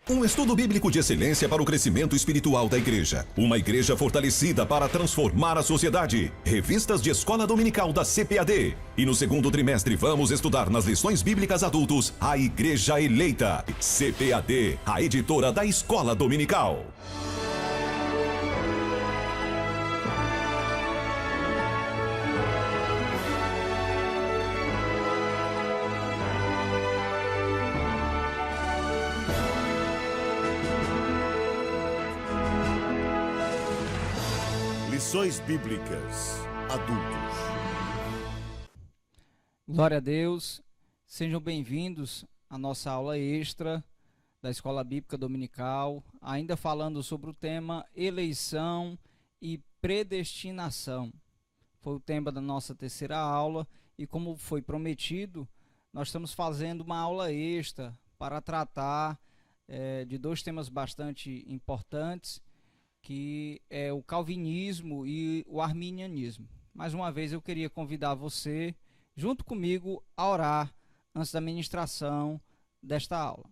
Um estudo bíblico de excelência para o crescimento espiritual da igreja. Uma igreja fortalecida para transformar a sociedade. Revistas de escola dominical da CPAD. E no segundo trimestre vamos estudar nas lições bíblicas adultos a Igreja Eleita. CPAD, a editora da escola dominical. Lições Bíblicas Adultos. Glória a Deus, sejam bem-vindos à nossa aula extra da Escola Bíblica Dominical, ainda falando sobre o tema eleição e predestinação. Foi o tema da nossa terceira aula e, como foi prometido, nós estamos fazendo uma aula extra para tratar de dois temas bastante importantes, que é o calvinismo e o arminianismo. Mais uma vez eu queria convidar você, junto comigo, a orar antes da ministração desta aula.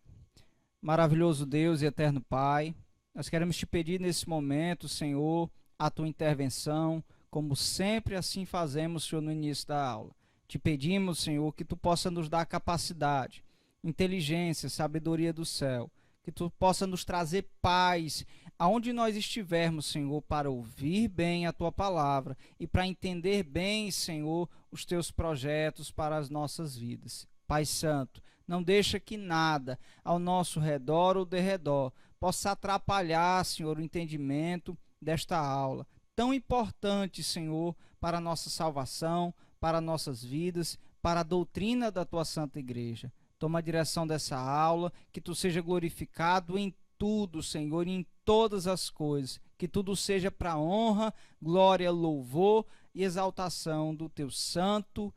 Maravilhoso Deus e eterno Pai, nós queremos te pedir nesse momento, Senhor, a tua intervenção, como sempre assim fazemos, Senhor, no início da aula. Te pedimos, Senhor, que tu possa nos dar capacidade, inteligência, sabedoria do céu, que tu possa nos trazer paz aonde nós estivermos, Senhor, para ouvir bem a tua palavra e para entender bem, Senhor, os teus projetos para as nossas vidas. Pai Santo, não deixa que nada ao nosso redor ou derredor possa atrapalhar, Senhor, o entendimento desta aula tão importante, Senhor, para a nossa salvação, para nossas vidas, para a doutrina da tua Santa Igreja. Toma a direção dessa aula, que tu seja glorificado em tudo, Senhor, em todas as coisas, que tudo seja para honra, glória, louvor e exaltação do teu santo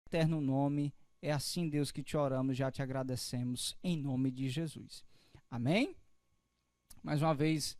e eterno nome. É assim, Deus, que te oramos, já te agradecemos, em nome de Jesus. Amém? Mais uma vez,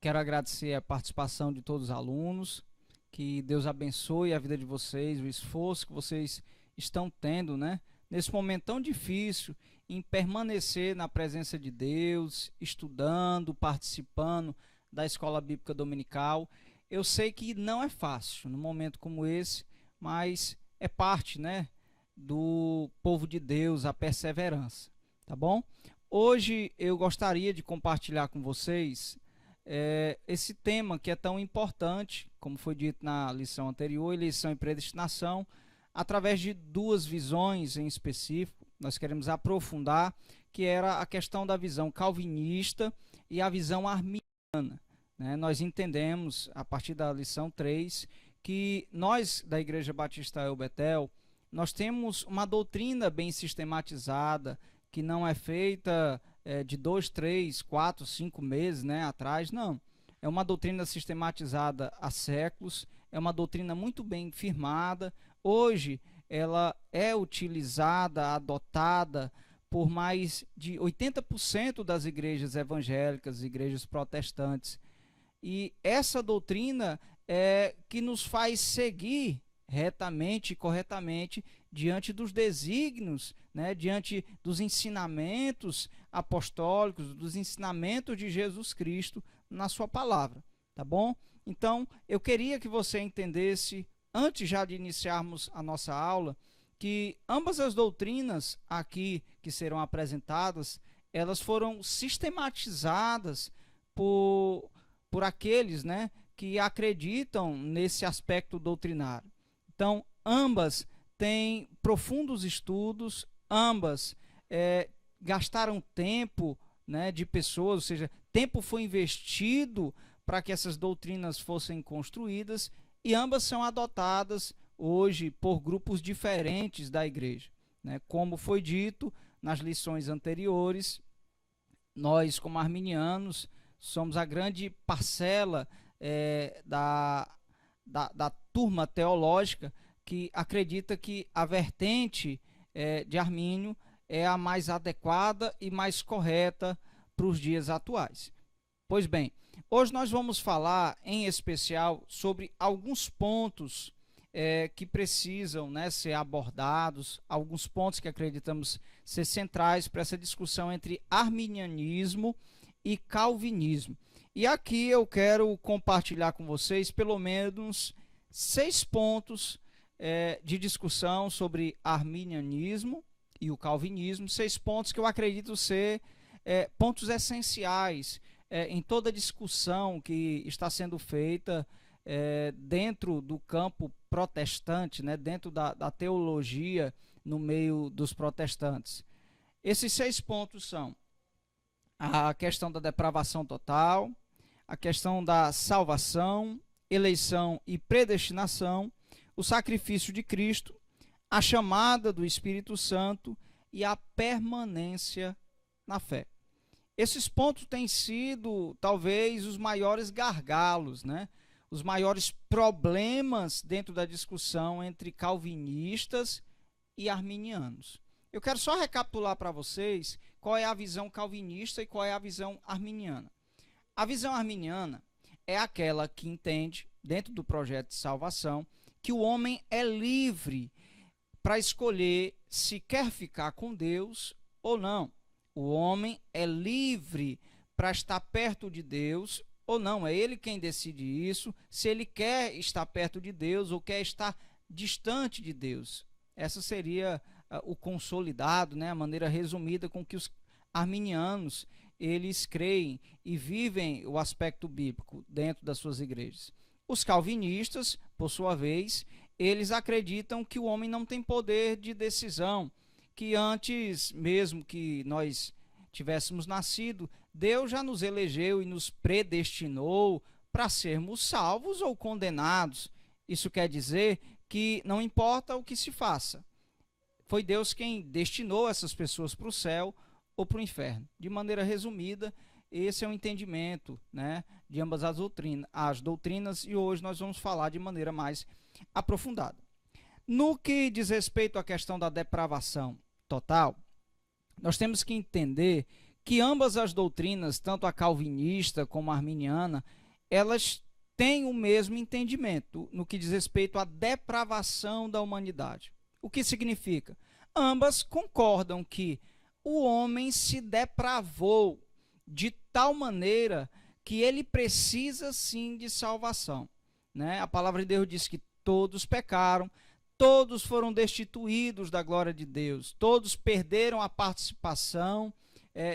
quero agradecer a participação de todos os alunos, que Deus abençoe a vida de vocês, o esforço que vocês estão tendo, né? Nesse momento tão difícil, em permanecer na presença de Deus, estudando, participando da Escola Bíblica Dominical. Eu sei que não é fácil num momento como esse, mas é parte, né, do povo de Deus, a perseverança, tá bom? Hoje eu gostaria de compartilhar com vocês esse tema que é tão importante, como foi dito na lição anterior, eleição e predestinação, através de duas visões em específico. Nós queremos aprofundar, que era a questão da visão calvinista e a visão arminiana, né? Nós entendemos, a partir da lição 3, que nós, da Igreja Batista El Betel, nós temos uma doutrina bem sistematizada, que não é feita de 2, 3, 4, 5 meses, né, atrás, não. É uma doutrina sistematizada há séculos, é uma doutrina muito bem firmada. Hoje, ela é utilizada, adotada por mais de 80% das igrejas evangélicas, igrejas protestantes. E essa doutrina é que nos faz seguir retamente e corretamente diante dos desígnios, né, diante dos ensinamentos apostólicos, dos ensinamentos de Jesus Cristo na sua palavra, tá bom? Então, eu queria que você entendesse, antes já de iniciarmos a nossa aula, que ambas as doutrinas aqui que serão apresentadas, elas foram sistematizadas por aqueles, né, que acreditam nesse aspecto doutrinário. Então, ambas têm profundos estudos, ambas gastaram tempo, né, de pessoas, ou seja, tempo foi investido para que essas doutrinas fossem construídas, e ambas são adotadas hoje por grupos diferentes da igreja, né? Como foi dito nas lições anteriores, nós, como arminianos, somos a grande parcela da turma teológica que acredita que a vertente de Armínio é a mais adequada e mais correta para os dias atuais. Pois bem, hoje nós vamos falar em especial sobre alguns pontos que precisam, né, ser abordados, alguns pontos que acreditamos ser centrais para essa discussão entre arminianismo e calvinismo. E aqui eu quero compartilhar com vocês pelo menos 6 pontos de discussão sobre arminianismo e o calvinismo, 6 pontos que eu acredito ser pontos essenciais em toda discussão que está sendo feita dentro do campo protestante, né, dentro da teologia no meio dos protestantes. Esses 6 pontos são a questão da depravação total, a questão da salvação, eleição e predestinação, o sacrifício de Cristo, a chamada do Espírito Santo e a permanência na fé. Esses pontos têm sido, talvez, os maiores gargalos, né? Os maiores problemas dentro da discussão entre calvinistas e arminianos. Eu quero só recapitular para vocês qual é a visão calvinista e qual é a visão arminiana. A visão arminiana é aquela que entende, dentro do projeto de salvação, que o homem é livre para escolher se quer ficar com Deus ou não. O homem é livre para estar perto de Deus ou não. É ele quem decide isso, se ele quer estar perto de Deus ou quer estar distante de Deus. Essa seria o consolidado, né, a maneira resumida com que os arminianos eles creem e vivem o aspecto bíblico dentro das suas igrejas. Os calvinistas, por sua vez, eles acreditam que o homem não tem poder de decisão, que antes mesmo que nós tivéssemos nascido, Deus já nos elegeu e nos predestinou para sermos salvos ou condenados. Isso quer dizer que não importa o que se faça, foi Deus quem destinou essas pessoas para o céu ou para o inferno. De maneira resumida, esse é o entendimento, né, de ambas as doutrinas, e hoje nós vamos falar de maneira mais aprofundada. No que diz respeito à questão da depravação total, nós temos que entender que ambas as doutrinas, tanto a calvinista como a arminiana, elas têm o mesmo entendimento no que diz respeito à depravação da humanidade. O que significa? Ambas concordam que o homem se depravou de tal maneira que ele precisa sim de salvação, né? A palavra de Deus diz que todos pecaram, todos foram destituídos da glória de Deus, todos perderam a participação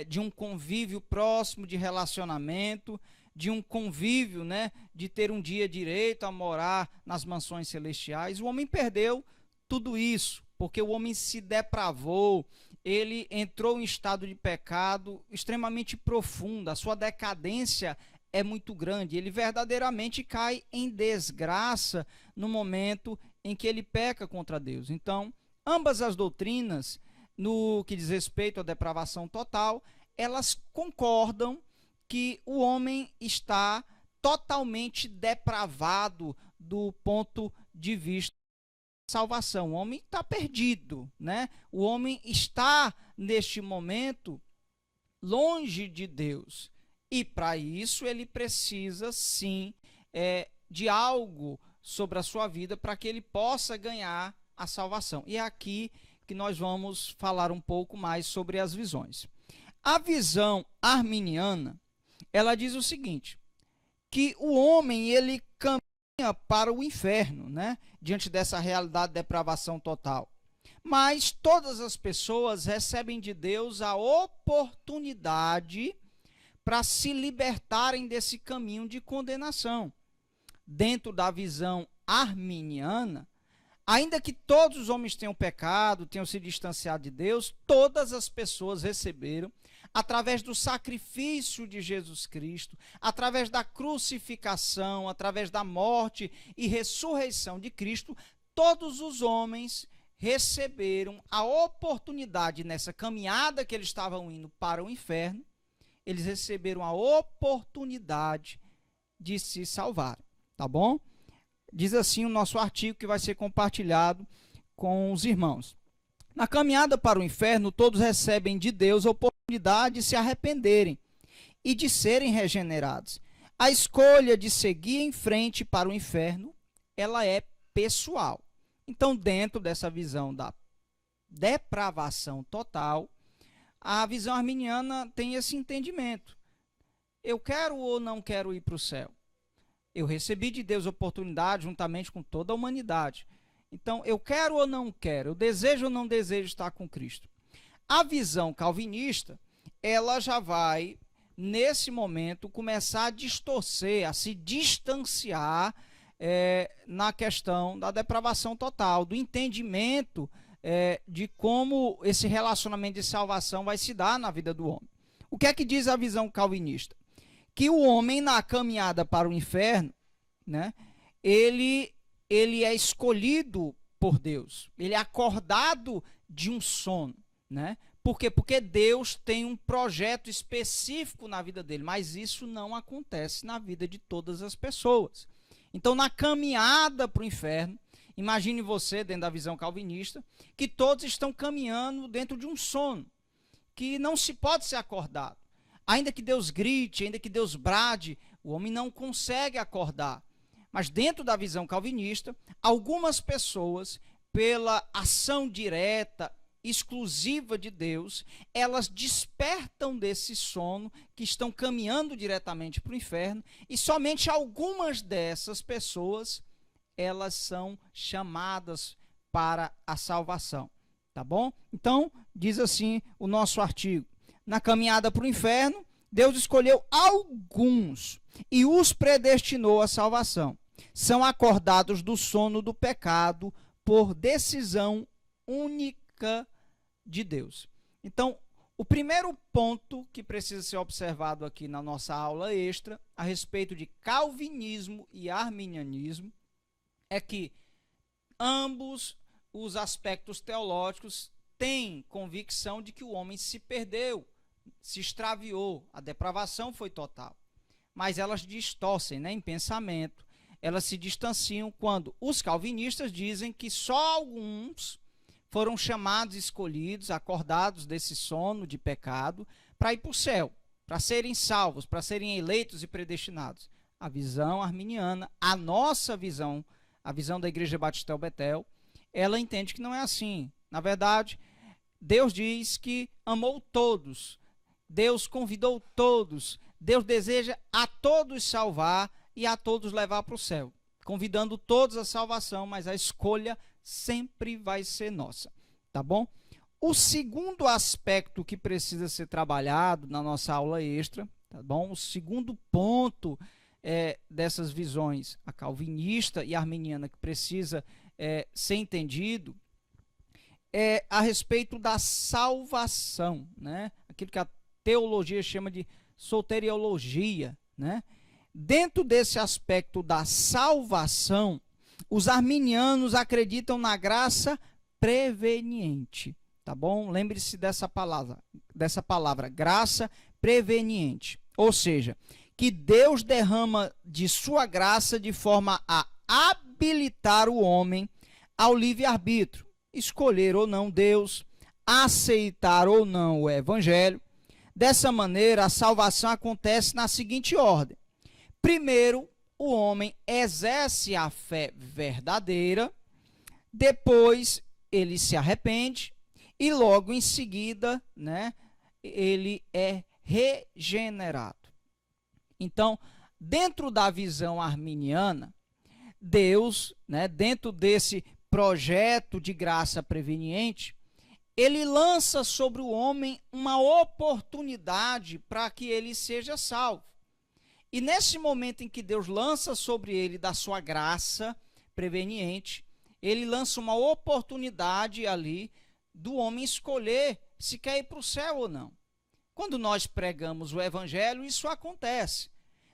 de um convívio próximo, de relacionamento, de um convívio, né, de ter um dia direito a morar nas mansões celestiais. O homem perdeu tudo isso, porque o homem se depravou, ele entrou em estado de pecado extremamente profundo, a sua decadência é muito grande, ele verdadeiramente cai em desgraça no momento em que ele peca contra Deus. Então, ambas as doutrinas, no que diz respeito à depravação total, elas concordam que o homem está totalmente depravado do ponto de vista da salvação. O homem está perdido, né? O homem está, neste momento, longe de Deus. E, para isso, ele precisa, sim, de algo sobre a sua vida para que ele possa ganhar a salvação. E é aqui que nós vamos falar um pouco mais sobre as visões. A visão arminiana, ela diz o seguinte, que o homem, ele caminha para o inferno, né, diante dessa realidade de depravação total. Mas todas as pessoas recebem de Deus a oportunidade para se libertarem desse caminho de condenação. Dentro da visão arminiana, ainda que todos os homens tenham pecado, tenham se distanciado de Deus, todas as pessoas receberam, através do sacrifício de Jesus Cristo, através da crucificação, através da morte e ressurreição de Cristo, todos os homens receberam a oportunidade, nessa caminhada que eles estavam indo para o inferno, eles receberam a oportunidade de se salvar, tá bom? Diz assim o nosso artigo que vai ser compartilhado com os irmãos. Na caminhada para o inferno, todos recebem de Deus a oportunidade de se arrependerem e de serem regenerados. A escolha de seguir em frente para o inferno, ela é pessoal. Então, dentro dessa visão da depravação total, a visão arminiana tem esse entendimento. Eu quero ou não quero ir para o céu? Eu recebi de Deus oportunidade juntamente com toda a humanidade. Então, eu quero ou não quero? Eu desejo ou não desejo estar com Cristo? A visão calvinista, ela já vai, nesse momento, começar a distorcer, a se distanciar na questão da depravação total, do entendimento de como esse relacionamento de salvação vai se dar na vida do homem. O que é que diz a visão calvinista? Que o homem, na caminhada para o inferno, né, ele é escolhido por Deus, ele é acordado de um sono, né? Por quê? Porque Deus tem um projeto específico na vida dele, mas isso não acontece na vida de todas as pessoas. Então, na caminhada para o inferno, imagine você, dentro da visão calvinista, que todos estão caminhando dentro de um sono, que não se pode ser acordado. Ainda que Deus grite, ainda que Deus brade, o homem não consegue acordar. Mas dentro da visão calvinista, algumas pessoas, pela ação direta, exclusiva de Deus, elas despertam desse sono, que estão caminhando diretamente para o inferno, e somente algumas dessas pessoas, elas são chamadas para a salvação, tá bom? Então, diz assim o nosso artigo: na caminhada para o inferno, Deus escolheu alguns e os predestinou à salvação. São acordados do sono do pecado por decisão única de Deus. Então, o primeiro ponto que precisa ser observado aqui na nossa aula extra, a respeito de calvinismo e arminianismo, é que ambos os aspectos teológicos têm convicção de que o homem se perdeu, se extraviou, a depravação foi total. Mas elas distorcem, né, em pensamento, elas se distanciam quando os calvinistas dizem que só alguns foram chamados, escolhidos, acordados desse sono de pecado para ir para o céu, para serem salvos, para serem eleitos e predestinados. A visão arminiana, a nossa visão, a visão da Igreja Batista Betel, ela entende que não é assim. Na verdade, Deus diz que amou todos, Deus convidou todos, Deus deseja a todos salvar e a todos levar para o céu, convidando todos à salvação, mas a escolha sempre vai ser nossa, tá bom? O segundo aspecto que precisa ser trabalhado na nossa aula extra, tá bom? O segundo ponto dessas visões, a calvinista e a arminiana, que precisa ser entendido, é a respeito da salvação, né? Aquilo que a teologia chama de soteriologia, né? Dentro desse aspecto da salvação, os arminianos acreditam na graça preveniente, tá bom? Lembre-se dessa palavra, graça preveniente. Ou seja, que Deus derrama de sua graça de forma a habilitar o homem ao livre-arbítrio, escolher ou não Deus, aceitar ou não o evangelho. Dessa maneira, a salvação acontece na seguinte ordem: primeiro, o homem exerce a fé verdadeira, depois ele se arrepende e logo em seguida, né, ele é regenerado. Então, dentro da visão arminiana, Deus, né, dentro desse projeto de graça preveniente, ele lança sobre o homem uma oportunidade para que ele seja salvo. E nesse momento em que Deus lança sobre ele da sua graça preveniente, ele lança uma oportunidade ali do homem escolher se quer ir para o céu ou não. Quando nós pregamos o evangelho, isso acontece.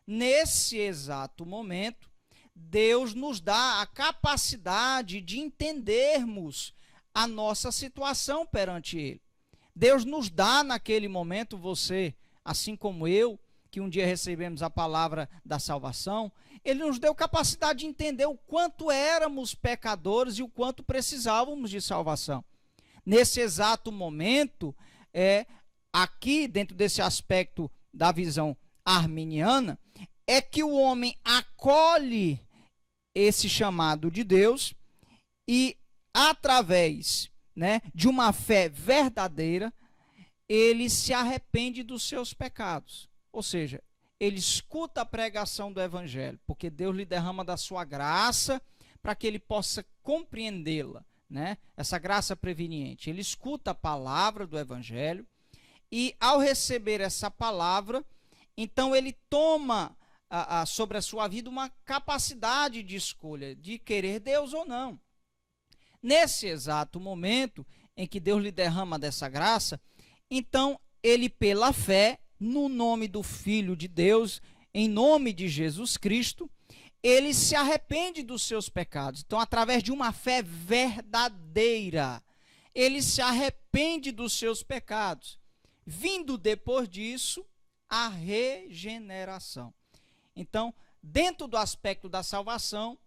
Nesse exato momento, Deus nos dá a capacidade de entendermos a nossa situação perante Ele. Deus nos dá naquele momento, você, assim como eu, que um dia recebemos a palavra da salvação, Ele nos deu capacidade de entender o quanto éramos pecadores e o quanto precisávamos de salvação. Nesse exato momento, aqui dentro desse aspecto da visão arminiana, é que o homem acolhe esse chamado de Deus e, através, né, de uma fé verdadeira, ele se arrepende dos seus pecados. Ou seja, ele escuta a pregação do Evangelho, porque Deus lhe derrama da sua graça para que ele possa compreendê-la, né? Essa graça preveniente. Ele escuta a palavra do Evangelho e, ao receber essa palavra, então ele toma sobre a sua vida uma capacidade de escolha, de querer Deus ou não. Nesse exato momento em que Deus lhe derrama dessa graça, então ele, pela fé, no nome do Filho de Deus, em nome de Jesus Cristo, ele se arrepende dos seus pecados. Então, através de uma fé verdadeira, ele se arrepende dos seus pecados. Vindo depois disso, a regeneração. Então, dentro do aspecto da salvação,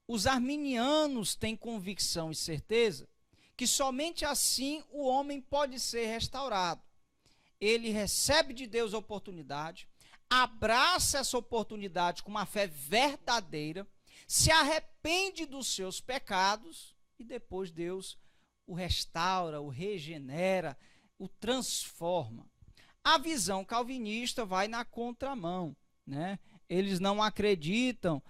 os arminianos têm convicção e certeza que somente assim o homem pode ser restaurado. Ele recebe de Deus a oportunidade, abraça essa oportunidade com uma fé verdadeira, se arrepende dos seus pecados e depois Deus o restaura, o regenera, o transforma. A visão calvinista vai na contramão, né? Eles não acreditam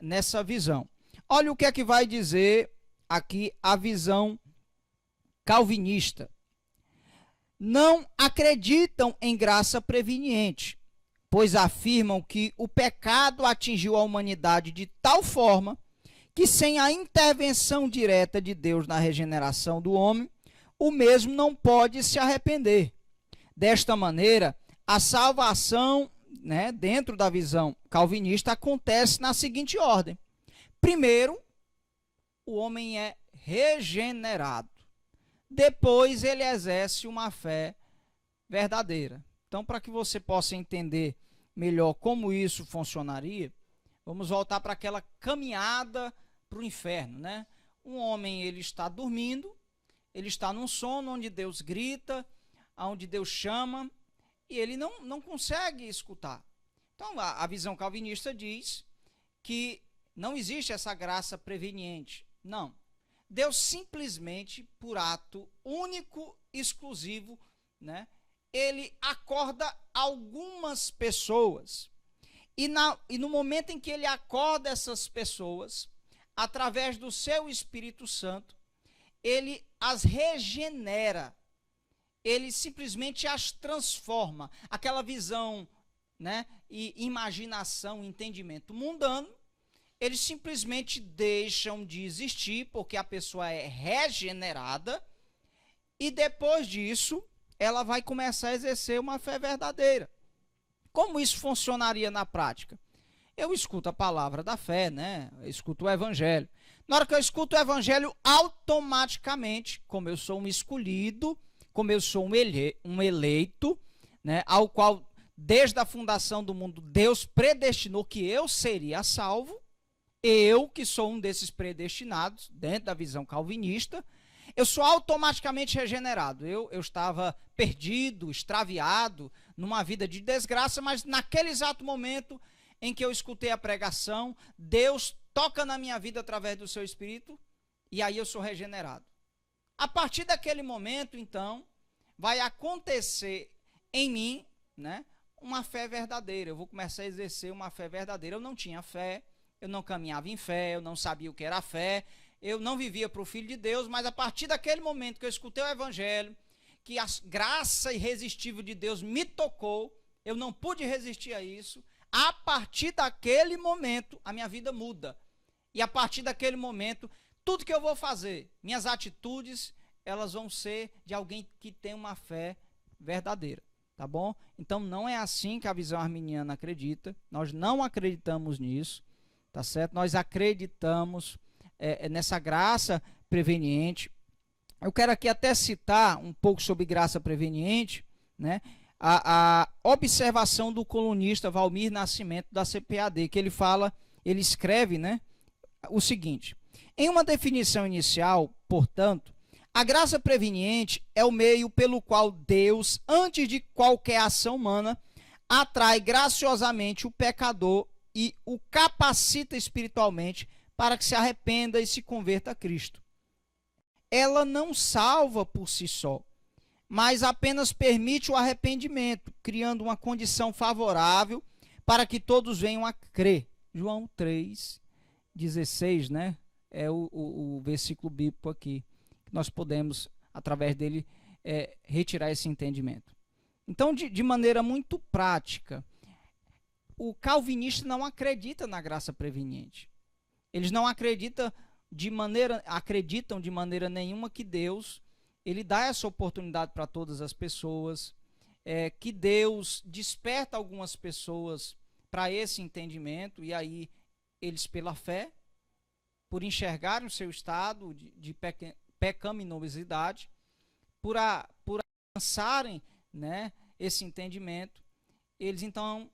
nessa visão. Olha o que é que vai dizer aqui a visão calvinista. Não acreditam em graça preveniente, pois afirmam que o pecado atingiu a humanidade de tal forma que, sem a intervenção direta de Deus na regeneração do homem, o mesmo não pode se arrepender. Desta maneira, a salvação, né, dentro da visão calvinista, acontece na seguinte ordem. Primeiro, o homem é regenerado. Depois ele exerce uma fé verdadeira. Então, para que você possa entender melhor como isso funcionaria, vamos voltar para aquela caminhada para o inferno, né? Um homem, ele está dormindo, ele está num sono onde Deus grita, onde Deus chama, e ele não consegue escutar. Então, a visão calvinista diz que não existe essa graça preveniente. Não. Deus simplesmente, por ato único, exclusivo, né, ele acorda algumas pessoas. E no momento em que ele acorda essas pessoas, através do seu Espírito Santo, ele as regenera. Ele simplesmente as transforma. Aquela visão, né, e imaginação, entendimento mundano, eles simplesmente deixam de existir, porque a pessoa é regenerada, e depois disso, ela vai começar a exercer uma fé verdadeira. Como isso funcionaria na prática? Eu escuto a palavra da fé, né? Eu escuto o evangelho. Na hora que eu escuto o evangelho, automaticamente, como eu sou um escolhido, como eu sou um eleito, né, ao qual, desde a fundação do mundo, Deus predestinou que eu seria salvo, eu, que sou um desses predestinados, dentro da visão calvinista, eu sou automaticamente regenerado. Eu estava perdido, extraviado, numa vida de desgraça, mas naquele exato momento em que eu escutei a pregação, Deus toca na minha vida através do seu Espírito, e aí eu sou regenerado. A partir daquele momento, então, vai acontecer em mim, né, uma fé verdadeira. Eu vou começar a exercer uma fé verdadeira. Eu não tinha fé, eu não caminhava em fé, eu não sabia o que era fé, eu não vivia para o Filho de Deus, mas a partir daquele momento que eu escutei o Evangelho, que a graça irresistível de Deus me tocou, eu não pude resistir a isso, a partir daquele momento a minha vida muda. E a partir daquele momento, tudo que eu vou fazer, minhas atitudes, elas vão ser de alguém que tem uma fé verdadeira, tá bom? Então não é assim que a visão arminiana acredita, nós não acreditamos nisso, tá certo? Nós acreditamos nessa graça preveniente. Eu quero aqui até citar um pouco sobre graça preveniente, né? A observação do colunista Valmir Nascimento da CPAD, que ele escreve, né, o seguinte: em uma definição inicial, portanto, a graça preveniente é o meio pelo qual Deus, antes de qualquer ação humana, atrai graciosamente o pecador e o capacita espiritualmente para que se arrependa e se converta a Cristo. Ela não salva por si só, mas apenas permite o arrependimento, criando uma condição favorável para que todos venham a crer. João 3,16, né? É o versículo bíblico aqui, que nós podemos, através dele, retirar esse entendimento. Então, de maneira muito prática, o calvinista não acredita na graça preveniente. Eles não acreditam de maneira nenhuma que Deus ele dá essa oportunidade para todas as pessoas, que Deus desperta algumas pessoas para esse entendimento, e aí eles, pela fé, por enxergarem o seu estado de pecaminosidade, por alcançarem, né, esse entendimento, eles então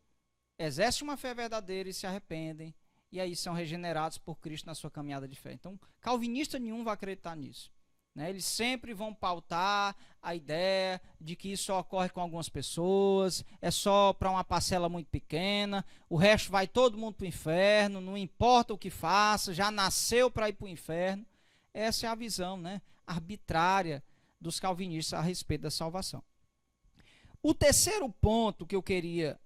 exercem uma fé verdadeira e se arrependem, e aí são regenerados por Cristo na sua caminhada de fé. Então, calvinista nenhum vai acreditar nisso. Né? Eles sempre vão pautar a ideia de que isso ocorre com algumas pessoas, é só para uma parcela muito pequena, o resto vai todo mundo para o inferno, não importa o que faça, já nasceu para ir para o inferno. Essa é a visão, né, arbitrária dos calvinistas a respeito da salvação. O terceiro ponto que eu queria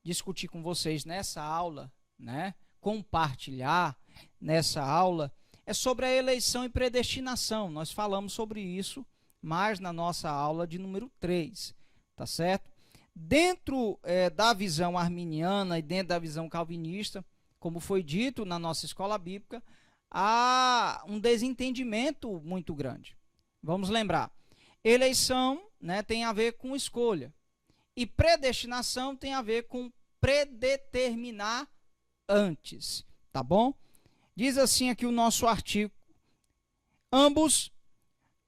discutir com vocês nessa aula, né, compartilhar nessa aula, é sobre a eleição e predestinação. Nós falamos sobre isso mais na nossa aula de número 3, tá certo? Dentro da visão arminiana e dentro da visão calvinista, como foi dito na nossa escola bíblica, há um desentendimento muito grande. Vamos lembrar, eleição, né, tem a ver com escolha, e predestinação tem a ver com predeterminar antes, tá bom? Diz assim aqui o nosso artigo: ambos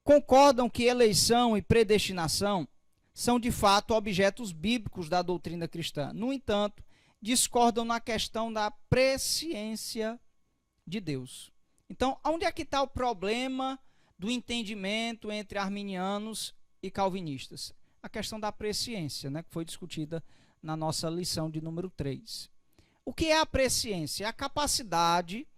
concordam que eleição e predestinação são de fato objetos bíblicos da doutrina cristã. No entanto, discordam na questão da presciência de Deus. Então, onde é que está o problema do entendimento entre arminianos e calvinistas? A questão da presciência, né, que foi discutida na nossa lição de número 3. O que é a presciência? É a capacidade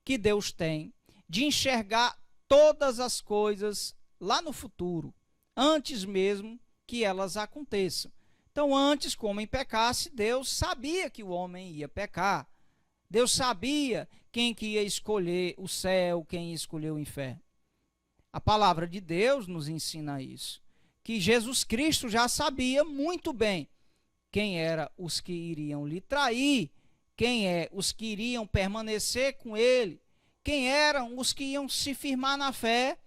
que Deus tem de enxergar todas as coisas lá no futuro, antes mesmo que elas aconteçam. Então, antes que o homem pecasse, Deus sabia que o homem ia pecar. Deus sabia quem que ia escolher o céu, quem ia escolher o inferno. A palavra de Deus nos ensina isso, que Jesus Cristo já sabia muito bem quem eram os que iriam lhe trair, quem os que iriam permanecer com ele, quem eram os que iam se firmar na fé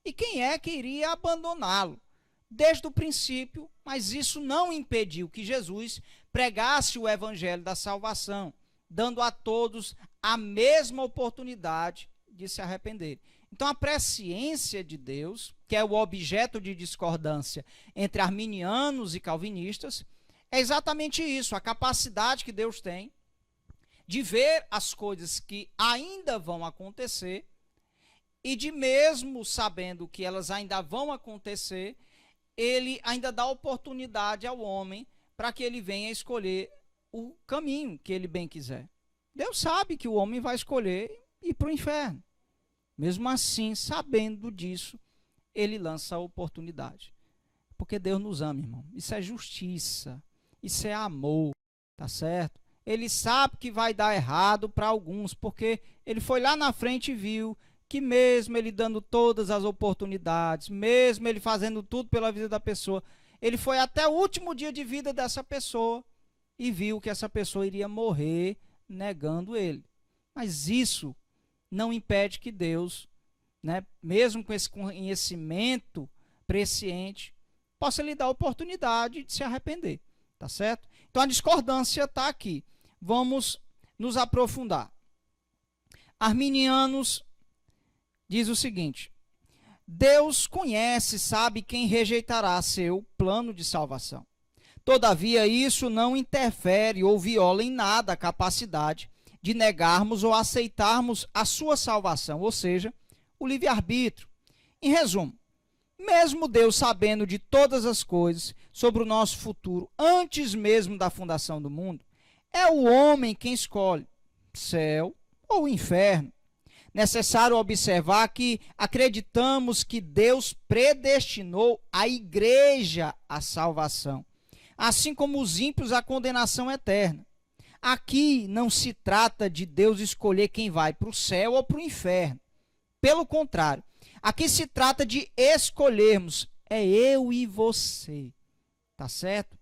e quem é que iria abandoná-lo desde o princípio, mas isso não impediu que Jesus pregasse o evangelho da salvação, dando a todos a mesma oportunidade de se arrepender. Então, a presciência de Deus, que é o objeto de discordância entre arminianos e calvinistas, é exatamente isso, a capacidade que Deus tem de ver as coisas que ainda vão acontecer e de, mesmo sabendo que elas ainda vão acontecer, ele ainda dá oportunidade ao homem para que ele venha escolher o caminho que ele bem quiser. Deus sabe que o homem vai escolher ir para o inferno. Mesmo assim, sabendo disso, ele lança a oportunidade. Porque Deus nos ama, irmão. Isso é justiça, isso é amor, tá certo? Ele sabe que vai dar errado para alguns, porque ele foi lá na frente e viu que mesmo ele dando todas as oportunidades, mesmo ele fazendo tudo pela vida da pessoa, ele foi até o último dia de vida dessa pessoa e viu que essa pessoa iria morrer negando ele. Mas isso não impede que Deus, né, mesmo com esse conhecimento presciente, possa lhe dar a oportunidade de se arrepender, tá certo? Então a discordância está aqui. Vamos nos aprofundar. Arminianos diz o seguinte: Deus conhece, sabe quem rejeitará seu plano de salvação. Todavia, isso não interfere ou viola em nada a capacidade de negarmos ou aceitarmos a sua salvação, ou seja, o livre-arbítrio. Em resumo, mesmo Deus sabendo de todas as coisas sobre o nosso futuro, antes mesmo da fundação do mundo, é o homem quem escolhe céu ou inferno. Necessário observar que acreditamos que Deus predestinou a igreja à salvação, assim como os ímpios à condenação eterna. Aqui não se trata de Deus escolher quem vai para o céu ou para o inferno. Pelo contrário, aqui se trata de escolhermos, é eu e você, tá certo?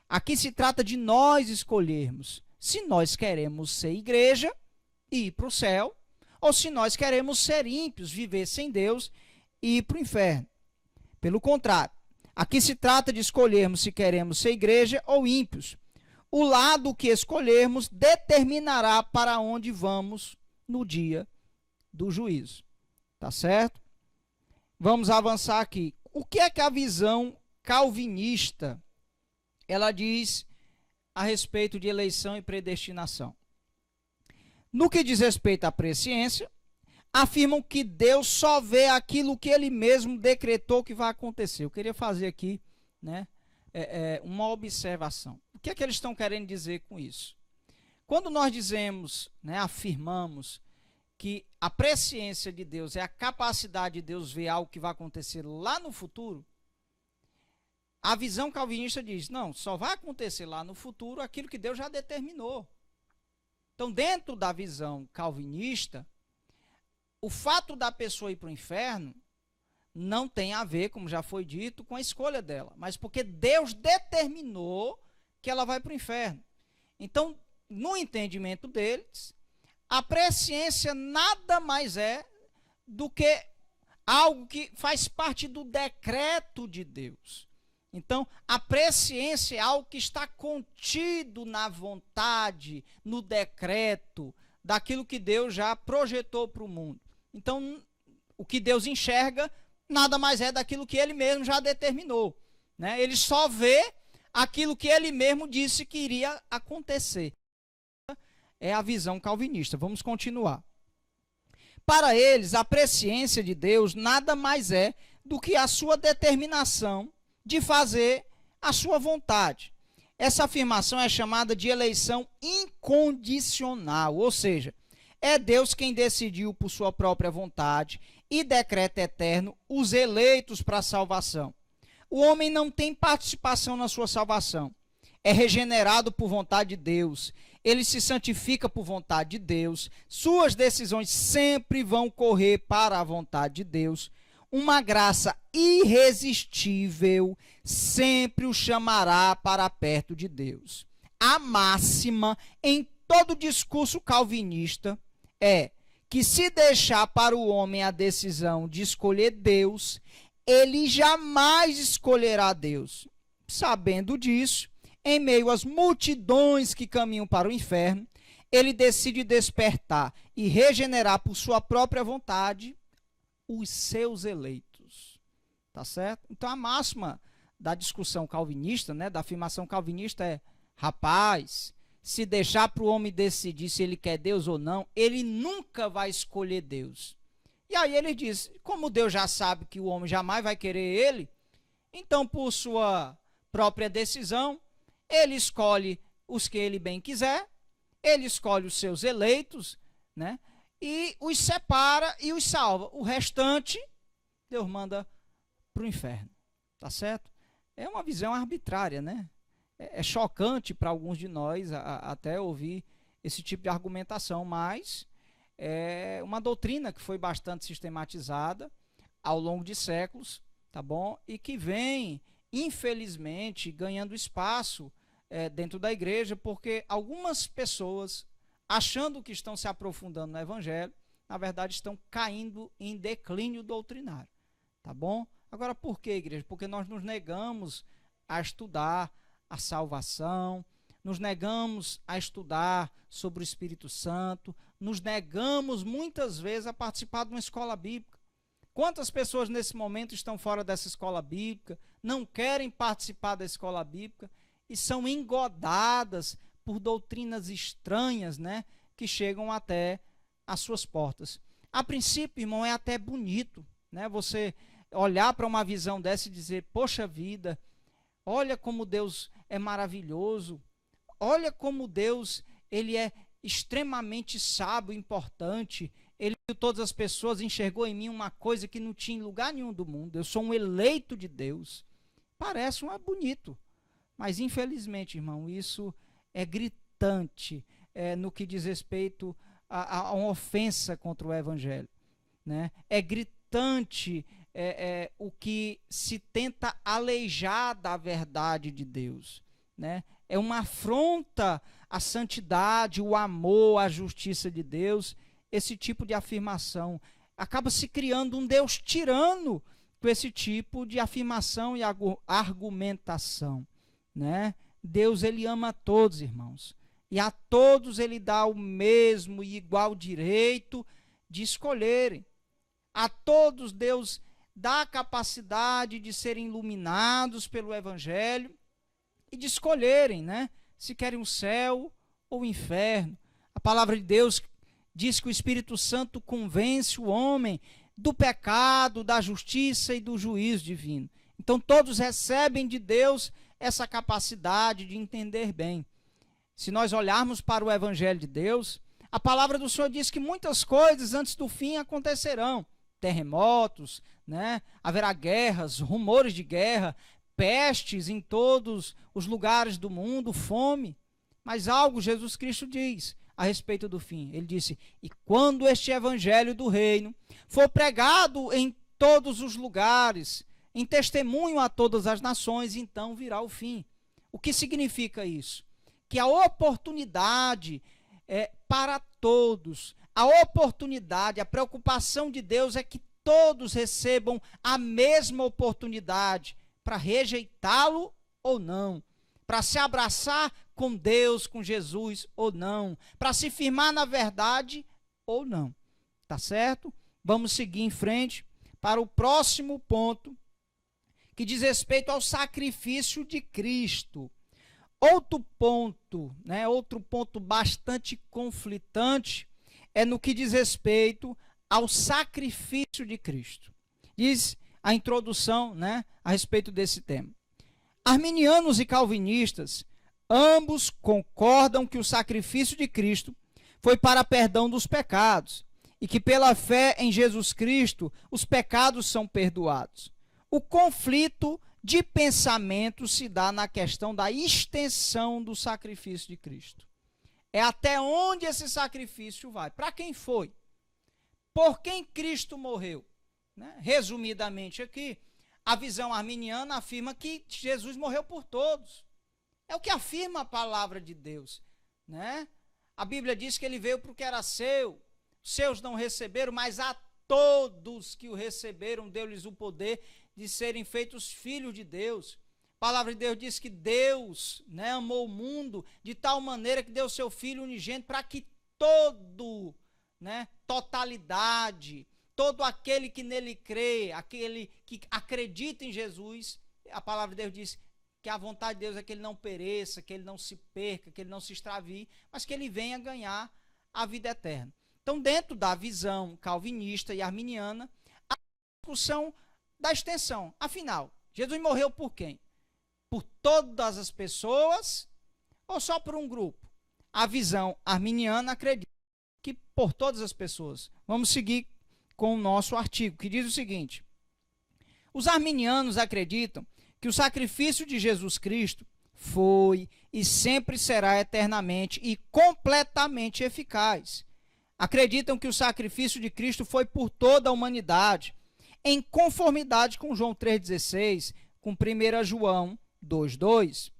Aqui se trata de nós escolhermos se nós queremos ser igreja e ir para o céu, ou se nós queremos ser ímpios, viver sem Deus e ir para o inferno. Pelo contrário, aqui se trata de escolhermos se queremos ser igreja ou ímpios. O lado que escolhermos determinará para onde vamos no dia do juízo. Tá certo? Vamos avançar aqui. O que é que a visão calvinista ela diz a respeito de eleição e predestinação? No que diz respeito à presciência, afirmam que Deus só vê aquilo que ele mesmo decretou que vai acontecer. Eu queria fazer aqui, né, uma observação. O que é que eles estão querendo dizer com isso? Quando nós dizemos, né, afirmamos que a presciência de Deus é a capacidade de Deus ver algo que vai acontecer lá no futuro, a visão calvinista diz, não, só vai acontecer lá no futuro aquilo que Deus já determinou. Então, dentro da visão calvinista, o fato da pessoa ir para o inferno não tem a ver, como já foi dito, com a escolha dela, mas porque Deus determinou que ela vai para o inferno. Então, no entendimento deles, a presciência nada mais é do que algo que faz parte do decreto de Deus. Então, a presciência é algo que está contido na vontade, no decreto, daquilo que Deus já projetou para o mundo. Então, o que Deus enxerga nada mais é daquilo que ele mesmo já determinou, né? Ele só vê aquilo que ele mesmo disse que iria acontecer. É a visão calvinista. Vamos continuar. Para eles, a presciência de Deus nada mais é do que a sua determinação de fazer a sua vontade. Essa afirmação é chamada de eleição incondicional, ou seja, é Deus quem decidiu por sua própria vontade e decreto eterno os eleitos para a salvação. O homem não tem participação na sua salvação. É regenerado por vontade de Deus. Ele se santifica por vontade de Deus. Suas decisões sempre vão correr para a vontade de Deus. Uma graça irresistível sempre o chamará para perto de Deus. A máxima em todo discurso calvinista é que se deixar para o homem a decisão de escolher Deus, ele jamais escolherá Deus. Sabendo disso, em meio às multidões que caminham para o inferno, ele decide despertar e regenerar por sua própria vontade os seus eleitos. Tá certo? Então a máxima da discussão calvinista, né, da afirmação calvinista é: rapaz, se deixar para o homem decidir se ele quer Deus ou não, ele nunca vai escolher Deus. E aí ele diz, como Deus já sabe que o homem jamais vai querer ele, então por sua própria decisão, ele escolhe os que ele bem quiser, ele escolhe os seus eleitos, né, e os separa e os salva. O restante, Deus manda para o inferno. Tá certo? É uma visão arbitrária, né? É chocante para alguns de nós até ouvir esse tipo de argumentação, mas é uma doutrina que foi bastante sistematizada ao longo de séculos, tá bom? E que vem, infelizmente, ganhando espaço dentro da igreja, porque algumas pessoas, achando que estão se aprofundando no evangelho, na verdade estão caindo em declínio doutrinário, tá bom? Agora, por que, igreja? Porque nós nos negamos a estudar a salvação, nos negamos a estudar sobre o Espírito Santo, nos negamos muitas vezes a participar de uma escola bíblica. Quantas pessoas nesse momento estão fora dessa escola bíblica, não querem participar da escola bíblica e são engodadas por doutrinas estranhas, né, que chegam até as suas portas. A princípio, irmão, é até bonito, né, você olhar para uma visão dessa e dizer, poxa vida, olha como Deus é maravilhoso, Olha como Deus, ele é extremamente sábio, importante. Ele viu todas as pessoas, enxergou em mim uma coisa que não tinha em lugar nenhum do mundo. Eu sou um eleito de Deus. Parece bonito, mas infelizmente, irmão, isso é gritante no que diz respeito a uma ofensa contra o Evangelho, né? É gritante o que se tenta aleijar da verdade de Deus, né? É uma afronta à santidade, o amor, a justiça de Deus. Esse tipo de afirmação acaba se criando um Deus tirano com esse tipo de afirmação e argumentação, né? Deus, ele ama a todos, irmãos, e a todos ele dá o mesmo e igual direito de escolherem. A todos Deus dá a capacidade de serem iluminados pelo Evangelho e de escolherem, né, se querem o céu ou o inferno. A palavra de Deus diz que o Espírito Santo convence o homem do pecado, da justiça e do juízo divino. Então todos recebem de Deus essa capacidade de entender bem. Se nós olharmos para o Evangelho de Deus, a palavra do Senhor diz que muitas coisas antes do fim acontecerão. Terremotos, né? Haverá guerras, rumores de guerra, pestes em todos os lugares do mundo, fome. Mas algo Jesus Cristo diz a respeito do fim. Ele disse: e quando este evangelho do reino for pregado em todos os lugares, em testemunho a todas as nações, então virá o fim. O que significa isso? Que a oportunidade para todos, a oportunidade, a preocupação de Deus é que todos recebam a mesma oportunidade para rejeitá-lo ou não, para se abraçar com Deus, com Jesus ou não, para se firmar na verdade ou não. Tá certo? Vamos seguir em frente para o próximo ponto, que diz respeito ao sacrifício de Cristo. Outro ponto bastante conflitante é no que diz respeito ao sacrifício de Cristo. Diz a introdução, né, a respeito desse tema. Arminianos e calvinistas, ambos concordam que o sacrifício de Cristo foi para perdão dos pecados e que pela fé em Jesus Cristo os pecados são perdoados. O conflito de pensamento se dá na questão da extensão do sacrifício de Cristo. É até onde esse sacrifício vai. Para quem foi? Por quem Cristo morreu? Né? Resumidamente aqui, a visão arminiana afirma que Jesus morreu por todos. É o que afirma a palavra de Deus, né? A Bíblia diz que ele veio porque era seu, os seus não receberam, mas a todos que o receberam deu-lhes o poder de serem feitos filhos de Deus. A palavra de Deus diz que Deus, né, amou o mundo de tal maneira que deu seu Filho unigênito para que todo, né, totalidade, todo aquele que nele crê, aquele que acredita em Jesus, a palavra de Deus diz que a vontade de Deus é que ele não pereça, que ele não se perca, que ele não se extravie, mas que ele venha ganhar a vida eterna. Então, dentro da visão calvinista e arminiana, a discussão da extensão. Afinal, Jesus morreu por quem? Por todas as pessoas ou só por um grupo? A visão arminiana acredita que por todas as pessoas. Vamos seguir com o nosso artigo, que diz o seguinte: os arminianos acreditam que o sacrifício de Jesus Cristo foi e sempre será eternamente e completamente eficaz. Acreditam que o sacrifício de Cristo foi por toda a humanidade, em conformidade com João 3,16, com 1 João 2,2.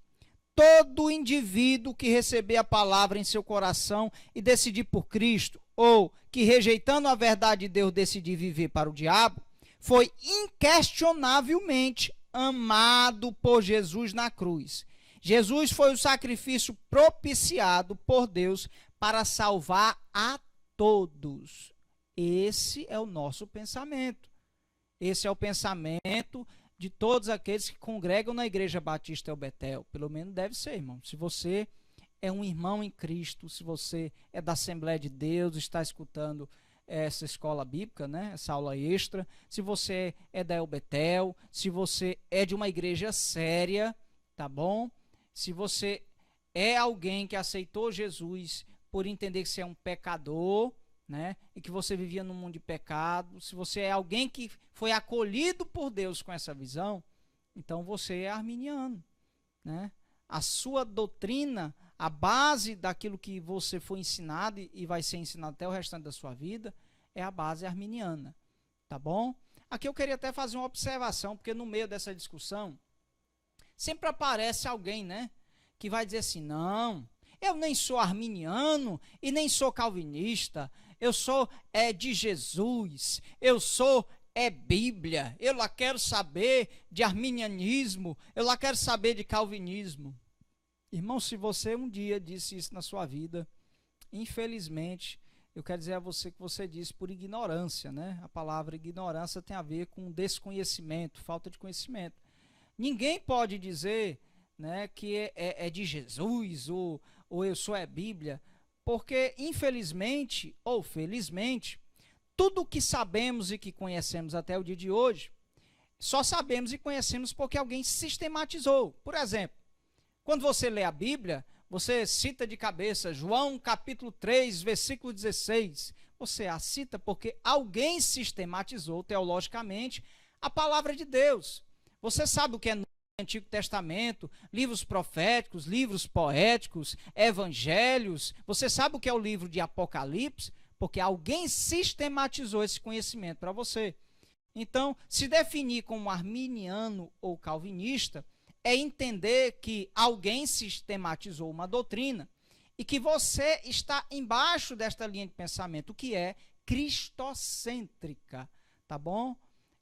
Todo indivíduo que receber a palavra em seu coração e decidir por Cristo, ou que rejeitando a verdade de Deus decidir viver para o diabo, foi inquestionavelmente amado por Jesus na cruz. Jesus foi o sacrifício propiciado por Deus para salvar a todos. Esse é o nosso pensamento. Esse é o pensamento de todos aqueles que congregam na Igreja Batista El-Betel. Pelo menos deve ser, irmão. Se você é um irmão em Cristo, se você é da Assembleia de Deus, está escutando essa escola bíblica, né, essa aula extra, se você é da El-Betel, se você é de uma igreja séria, tá bom? Se você é alguém que aceitou Jesus por entender que você é um pecador, né? E que você vivia num mundo de pecado, se você é alguém que foi acolhido por Deus com essa visão, então você é arminiano, né? A sua doutrina, a base daquilo que você foi ensinado e vai ser ensinado até o restante da sua vida, é a base arminiana, tá bom? Aqui eu queria até fazer uma observação, porque no meio dessa discussão, sempre aparece alguém, né? Que vai dizer assim, não, eu nem sou arminiano e nem sou calvinista, eu sou de Jesus, eu sou Bíblia, eu lá quero saber de arminianismo, eu lá quero saber de calvinismo. Irmão, se você um dia disse isso na sua vida, infelizmente, eu quero dizer a você que você disse por ignorância, né? A palavra ignorância tem a ver com desconhecimento, falta de conhecimento. Ninguém pode dizer, né, que é de Jesus ou eu sou Bíblia, porque infelizmente ou felizmente, tudo o que sabemos e que conhecemos até o dia de hoje, só sabemos e conhecemos porque alguém sistematizou. Por exemplo, quando você lê a Bíblia, você cita de cabeça João capítulo 3, versículo 16. Você a cita porque alguém sistematizou teologicamente a palavra de Deus. Você sabe o que é no Antigo Testamento, livros proféticos, livros poéticos, evangelhos. Você sabe o que é o livro de Apocalipse? Porque alguém sistematizou esse conhecimento para você. Então, se definir como arminiano ou calvinista é entender que alguém sistematizou uma doutrina e que você está embaixo desta linha de pensamento, que é cristocêntrica, tá bom?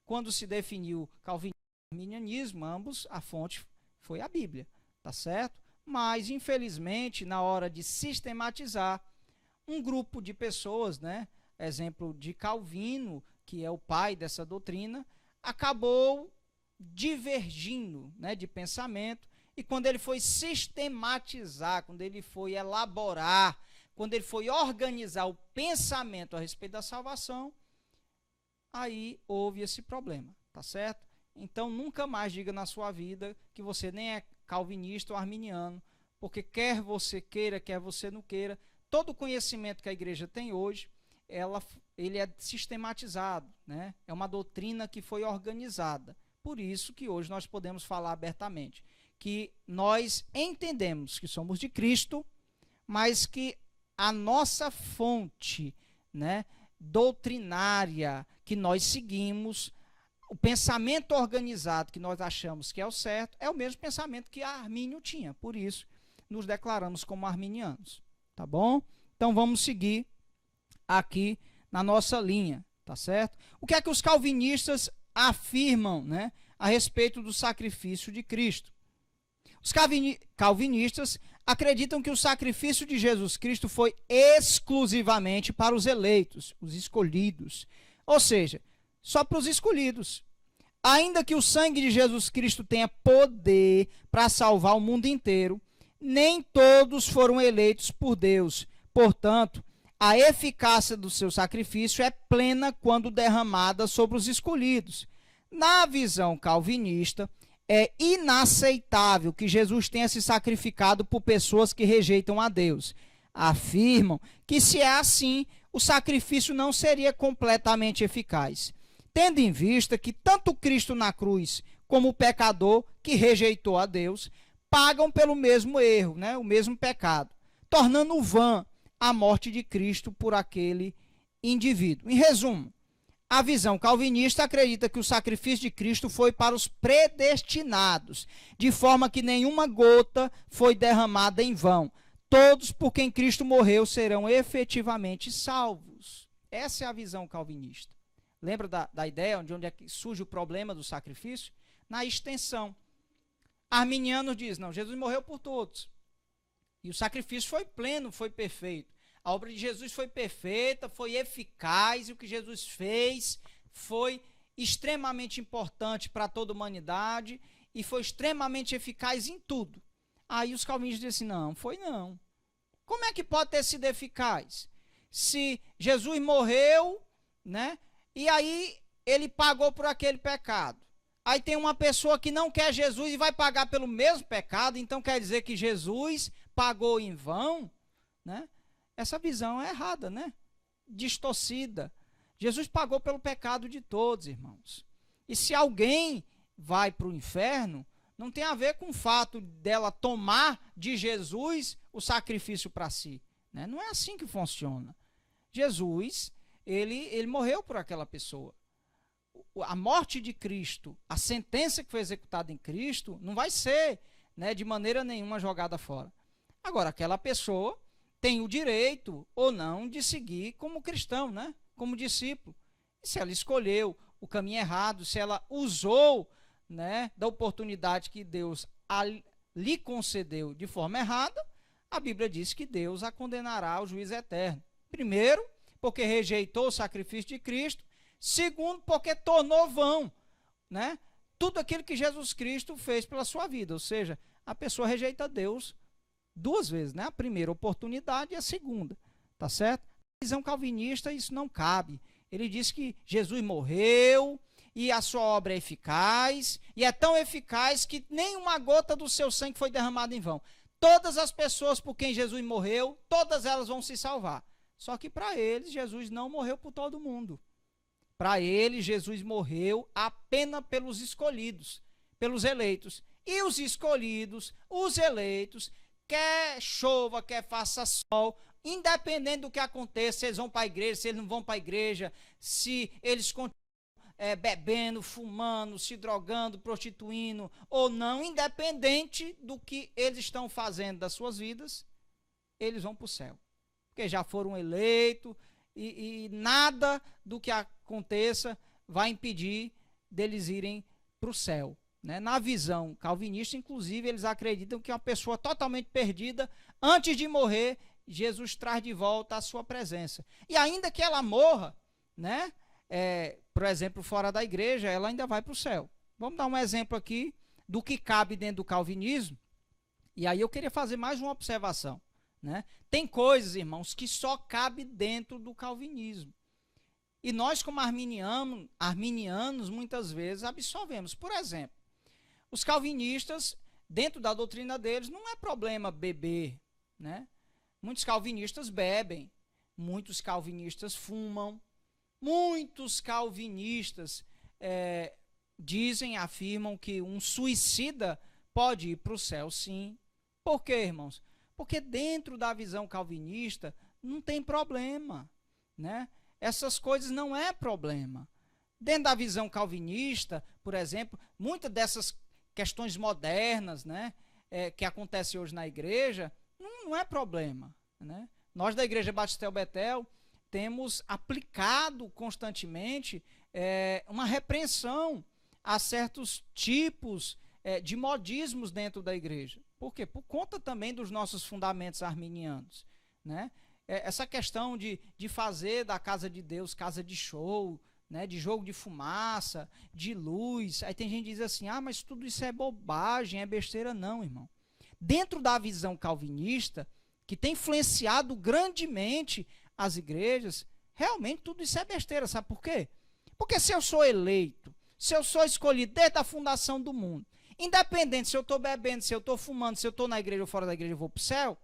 Quando se definiu calvinismo e arminianismo, ambos, a fonte foi a Bíblia, tá certo? Mas, infelizmente, na hora de sistematizar, um grupo de pessoas, né, exemplo de Calvino, que é o pai dessa doutrina, acabou divergindo, né, de pensamento, e quando ele foi sistematizar, quando ele foi elaborar, quando ele foi organizar o pensamento a respeito da salvação, aí houve esse problema, tá certo? Então nunca mais diga na sua vida que você nem é calvinista ou arminiano, porque quer você queira, quer você não queira, todo o conhecimento que a igreja tem hoje, ele é sistematizado, né? É uma doutrina que foi organizada. Por isso que hoje nós podemos falar abertamente que nós entendemos que somos de Cristo, mas que a nossa fonte, né, doutrinária que nós seguimos, o pensamento organizado que nós achamos que é o certo, é o mesmo pensamento que Armínio tinha. Por isso, nos declaramos como arminianos. Tá bom? Então vamos seguir aqui na nossa linha, tá certo? O que é que os calvinistas afirmam, né, a respeito do sacrifício de Cristo? Os calvinistas acreditam que o sacrifício de Jesus Cristo foi exclusivamente para os eleitos, os escolhidos. Ou seja, só para os escolhidos. Ainda que o sangue de Jesus Cristo tenha poder para salvar o mundo inteiro, nem todos foram eleitos por Deus. Portanto, a eficácia do seu sacrifício é plena quando derramada sobre os escolhidos. Na visão calvinista, é inaceitável que Jesus tenha se sacrificado por pessoas que rejeitam a Deus. Afirmam que, se é assim, o sacrifício não seria completamente eficaz, tendo em vista que tanto Cristo na cruz como o pecador que rejeitou a Deus pagam pelo mesmo erro, né, o mesmo pecado, tornando vã a morte de Cristo por aquele indivíduo. Em resumo, a visão calvinista acredita que o sacrifício de Cristo foi para os predestinados, de forma que nenhuma gota foi derramada em vão. Todos por quem Cristo morreu serão efetivamente salvos. Essa é a visão calvinista. Lembra da ideia de onde é que surge o problema do sacrifício? Na extensão. Arminiano diz, não, Jesus morreu por todos. E o sacrifício foi pleno, foi perfeito. A obra de Jesus foi perfeita, foi eficaz, e o que Jesus fez foi extremamente importante para toda a humanidade e foi extremamente eficaz em tudo. Aí os calvinistas dizem assim, não, foi não. Como é que pode ter sido eficaz? Se Jesus morreu, né, e aí ele pagou por aquele pecado. Aí tem uma pessoa que não quer Jesus e vai pagar pelo mesmo pecado, então quer dizer que Jesus pagou em vão, né? Essa visão é errada, né? Distorcida. Jesus pagou pelo pecado de todos, irmãos. E se alguém vai para o inferno, não tem a ver com o fato dela tomar de Jesus o sacrifício para si, né? Não é assim que funciona. Jesus, ele morreu por aquela pessoa. A morte de Cristo, a sentença que foi executada em Cristo, não vai ser, né, de maneira nenhuma jogada fora. Agora, aquela pessoa tem o direito ou não de seguir como cristão, né, como discípulo. E se ela escolheu o caminho errado, se ela usou, né, da oportunidade que Deus lhe concedeu de forma errada, a Bíblia diz que Deus a condenará ao juízo eterno. Primeiro, porque rejeitou o sacrifício de Cristo. Segundo, porque tornou vão, né, tudo aquilo que Jesus Cristo fez pela sua vida. Ou seja, a pessoa rejeita Deus duas vezes, né? A primeira oportunidade e a segunda, tá certo? Na visão calvinista isso não cabe. Ele diz que Jesus morreu e a sua obra é eficaz, e é tão eficaz que nenhuma gota do seu sangue foi derramada em vão. Todas as pessoas por quem Jesus morreu, todas elas vão se salvar. Só que para eles, Jesus não morreu por todo mundo. Para eles, Jesus morreu apenas pelos escolhidos, pelos eleitos. E os escolhidos, os eleitos, quer chova, quer faça sol, independente do que aconteça, se eles vão para a igreja, se eles não vão para a igreja, se eles continuam bebendo, fumando, se drogando, prostituindo ou não, independente do que eles estão fazendo das suas vidas, eles vão para o céu. Porque já foram eleitos e nada do que aconteça vai impedir deles irem para o céu, né? Na visão calvinista, inclusive, eles acreditam que uma pessoa totalmente perdida, antes de morrer, Jesus traz de volta a sua presença. E ainda que ela morra, né, por exemplo, fora da igreja, ela ainda vai para o céu. Vamos dar um exemplo aqui do que cabe dentro do calvinismo. E aí eu queria fazer mais uma observação, né? Tem coisas, irmãos, que só cabe dentro do calvinismo. E nós, como arminianos, muitas vezes absorvemos. Por exemplo, os calvinistas, dentro da doutrina deles, não é problema beber, né? Muitos calvinistas bebem, muitos calvinistas fumam, muitos calvinistas afirmam que um suicida pode ir para o céu, sim. Por quê, irmãos? Porque dentro da visão calvinista não tem problema, né? Essas coisas não é problema. Dentro da visão calvinista, por exemplo, muitas dessas questões modernas, né, que acontecem hoje na igreja, não é problema, né? Nós da Igreja Batista Betel temos aplicado constantemente uma repreensão a certos tipos de modismos dentro da igreja. Por quê? Por conta também dos nossos fundamentos arminianos, né? Essa questão de fazer da casa de Deus casa de show, né? De jogo de fumaça, de luz. Aí tem gente que diz assim, mas tudo isso é bobagem, é besteira. Não, irmão. Dentro da visão calvinista, que tem influenciado grandemente as igrejas, realmente tudo isso é besteira. Sabe por quê? Porque se eu sou eleito, se eu sou escolhido desde a fundação do mundo, independente se eu estou bebendo, se eu estou fumando, se eu estou na igreja ou fora da igreja, eu vou para o céu.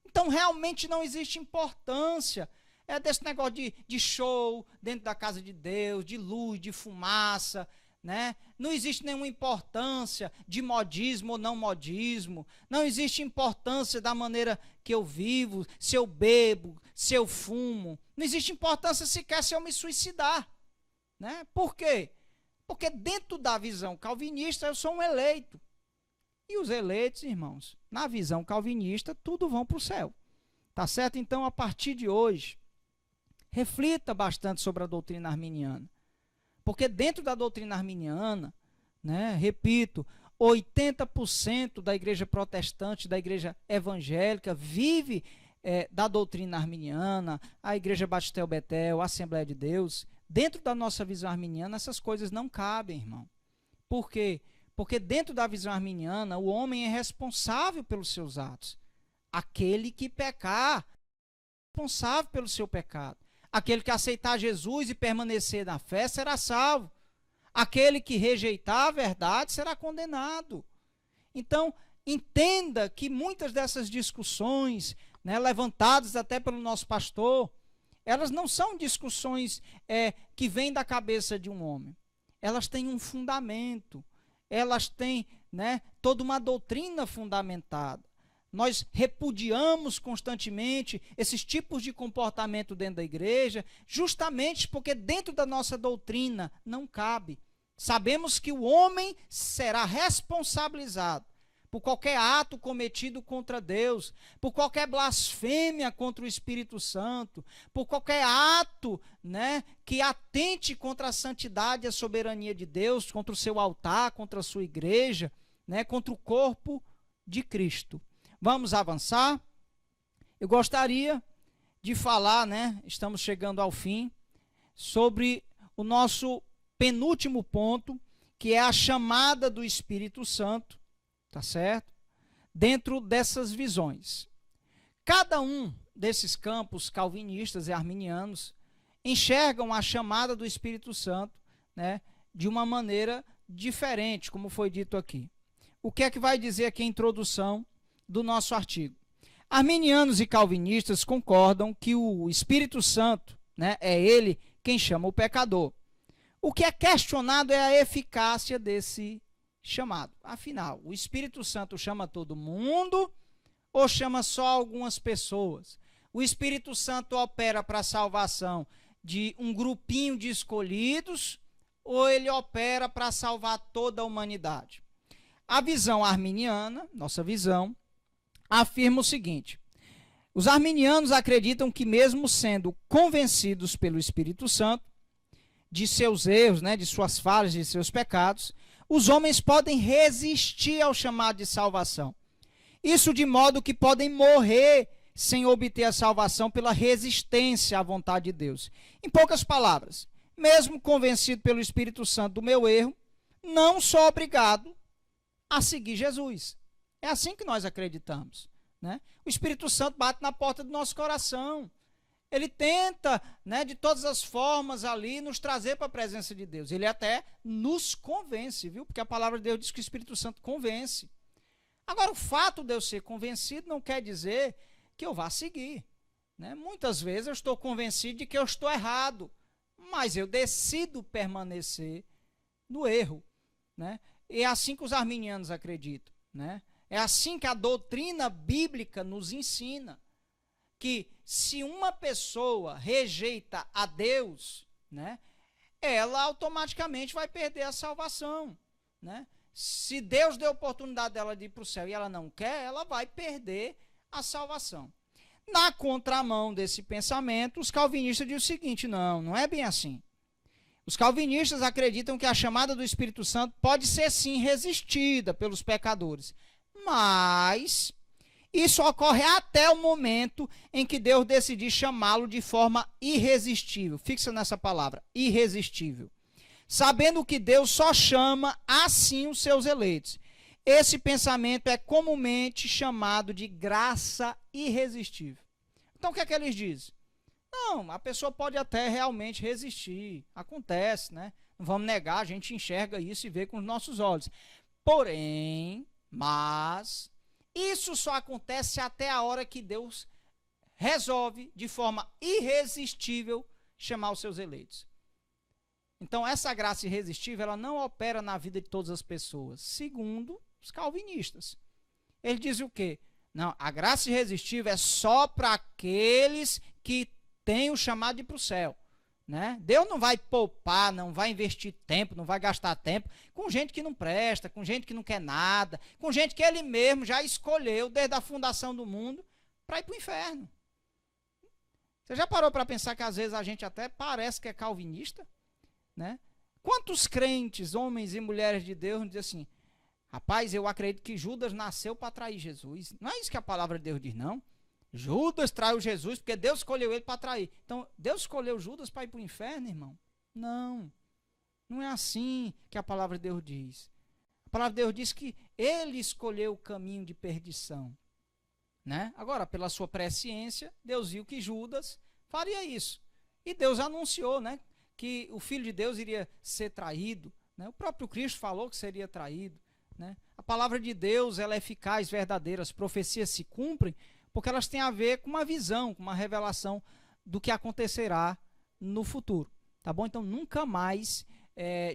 Então realmente não existe importância desse negócio de show dentro da casa de Deus, de luz, de fumaça, né? Não existe nenhuma importância de modismo ou não modismo, não existe importância da maneira que eu vivo, se eu bebo, se eu fumo, não existe importância sequer se eu me suicidar, né? Por quê? Porque dentro da visão calvinista eu sou um eleito. E os eleitos, irmãos, na visão calvinista, tudo vão para o céu. Tá certo? Então, a partir de hoje, reflita bastante sobre a doutrina arminiana. Porque dentro da doutrina arminiana, né, repito, 80% da igreja protestante, da igreja evangélica, vive da doutrina arminiana, a Igreja Batista Betel, a Assembleia de Deus. Dentro da nossa visão arminiana, essas coisas não cabem, irmão. Por quê? Porque dentro da visão arminiana, o homem é responsável pelos seus atos. Aquele que pecar, é responsável pelo seu pecado. Aquele que aceitar Jesus e permanecer na fé será salvo. Aquele que rejeitar a verdade será condenado. Então, entenda que muitas dessas discussões, né, levantadas até pelo nosso pastor, elas não são discussões que vêm da cabeça de um homem. Elas têm um fundamento, elas têm, né, toda uma doutrina fundamentada. Nós repudiamos constantemente esses tipos de comportamento dentro da igreja, justamente porque dentro da nossa doutrina não cabe. Sabemos que o homem será responsabilizado por qualquer ato cometido contra Deus, por qualquer blasfêmia contra o Espírito Santo, por qualquer ato, né, que atente contra a santidade e a soberania de Deus, contra o seu altar, contra a sua igreja, né, contra o corpo de Cristo. Vamos avançar? Eu gostaria de falar, né, estamos chegando ao fim, sobre o nosso penúltimo ponto, que é a chamada do Espírito Santo, tá certo? Dentro dessas visões. Cada um desses campos calvinistas e arminianos enxergam a chamada do Espírito Santo, né, de uma maneira diferente, como foi dito aqui. O que é que vai dizer aqui a introdução do nosso artigo? Arminianos e calvinistas concordam que o Espírito Santo, né, é ele quem chama o pecador. O que é questionado é a eficácia desse chamado. Afinal, o Espírito Santo chama todo mundo ou chama só algumas pessoas? O Espírito Santo opera para a salvação de um grupinho de escolhidos ou ele opera para salvar toda a humanidade? A visão arminiana, nossa visão, afirma o seguinte: os arminianos acreditam que, mesmo sendo convencidos pelo Espírito Santo de seus erros, né, de suas falhas, de seus pecados, os homens podem resistir ao chamado de salvação. Isso de modo que podem morrer sem obter a salvação pela resistência à vontade de Deus. Em poucas palavras, mesmo convencido pelo Espírito Santo do meu erro, não sou obrigado a seguir Jesus. É assim que nós acreditamos, né? O Espírito Santo bate na porta do nosso coração. Ele tenta, né, de todas as formas ali, nos trazer para a presença de Deus. Ele até nos convence, viu? Porque a palavra de Deus diz que o Espírito Santo convence. Agora, o fato de eu ser convencido não quer dizer que eu vá seguir, né? Muitas vezes eu estou convencido de que eu estou errado, mas eu decido permanecer no erro, né? E é assim que os arminianos acreditam, né? É assim que a doutrina bíblica nos ensina, que se uma pessoa rejeita a Deus, né, ela automaticamente vai perder a salvação, né? Se Deus deu a oportunidade dela de ir para o céu e ela não quer, ela vai perder a salvação. Na contramão desse pensamento, os calvinistas dizem o seguinte: não é bem assim. Os calvinistas acreditam que a chamada do Espírito Santo pode ser sim resistida pelos pecadores, mas isso ocorre até o momento em que Deus decidir chamá-lo de forma irresistível. Fixa nessa palavra, irresistível. Sabendo que Deus só chama assim os seus eleitos. Esse pensamento é comumente chamado de graça irresistível. Então o que é que eles dizem? Não, a pessoa pode até realmente resistir. Acontece, né? Não vamos negar, a gente enxerga isso e vê com os nossos olhos. Porém, mas isso só acontece até a hora que Deus resolve, de forma irresistível, chamar os seus eleitos. Então, essa graça irresistível, ela não opera na vida de todas as pessoas, segundo os calvinistas. Ele diz o quê? Não, a graça irresistível é só para aqueles que têm o chamado de ir para o céu, né? Deus não vai poupar, não vai investir tempo, não vai gastar tempo com gente que não presta, com gente que não quer nada, com gente que ele mesmo já escolheu desde a fundação do mundo para ir para o inferno. Você já parou para pensar que às vezes a gente até parece que é calvinista, né? Quantos crentes, homens e mulheres de Deus, dizem assim: rapaz, eu acredito que Judas nasceu para trair Jesus. Não é isso que a palavra de Deus diz, não. Judas traiu Jesus porque Deus escolheu ele para trair. Então, Deus escolheu Judas para ir para o inferno, irmão? Não. Não é assim que a palavra de Deus diz. A palavra de Deus diz que ele escolheu o caminho de perdição, né? Agora, pela sua presciência, Deus viu que Judas faria isso. E Deus anunciou, né, que o Filho de Deus iria ser traído, né? O próprio Cristo falou que seria traído, né? A palavra de Deus, ela é eficaz, verdadeira, as profecias se cumprem porque elas têm a ver com uma visão, com uma revelação do que acontecerá no futuro, tá bom? Então nunca mais